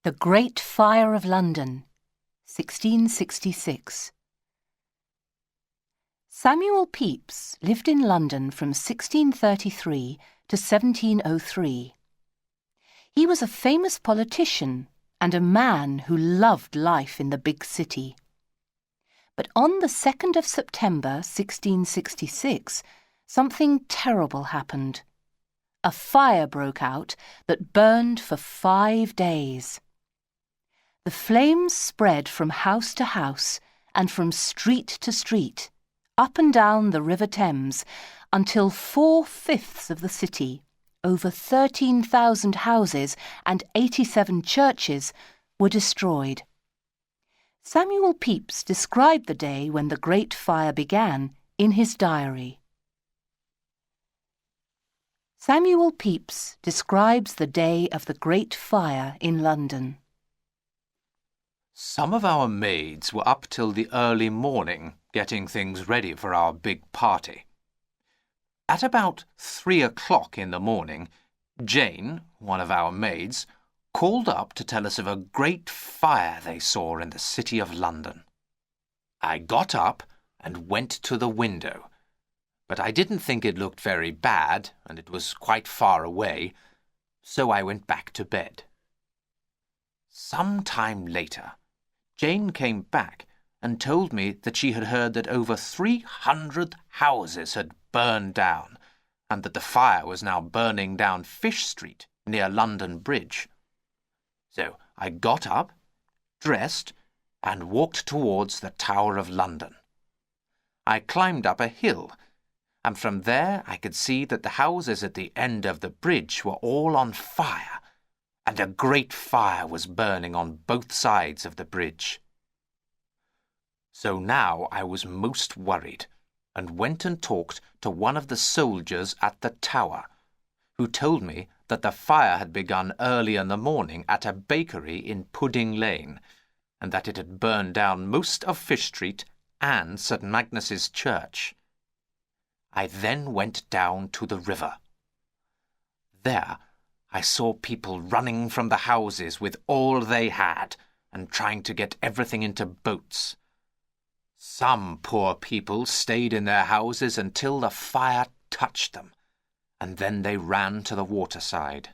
The Great Fire of London, 1666. Samuel Pepys lived in London from 1633 to 1703. He was a famous politician and a man who loved life in the big city. But on the 2nd of September 1666, something terrible happened. A fire broke out that burned for 5 days. The flames spread from house to house and from street to street, up and down the River Thames, until 4/5 of the city, over 13,000 houses and 87 churches, were destroyed. Samuel Pepys described the day when the Great Fire began in his diary. Samuel Pepys describes the day of the Great Fire in London. Some of our maids were up till the early morning getting things ready for our big party. At about 3 o'clock in the morning, Jane, one of our maids, called up to tell us of a great fire they saw in the city of London. I got up and went to the window, but I didn't think it looked very bad, and it was quite far away, so I went back to bed. Some time later, Jane came back and told me that she had heard that over 300 houses had burned down, and that the fire was now burning down Fish Street near London Bridge. So I got up, dressed, and walked towards the Tower of London. I climbed up a hill, and from there I could see that the houses at the end of the bridge were all on fire, and a great fire was burning on both sides of the bridge. So now I was most worried, and went and talked to one of the soldiers at the tower, who told me that the fire had begun early in the morning at a bakery in Pudding Lane, and that it had burned down most of Fish Street and St. Magnus's Church. I then went down to the river. There I saw people running from the houses with all they had and trying to get everything into boats. Some poor people stayed in their houses until the fire touched them, and then they ran to the waterside.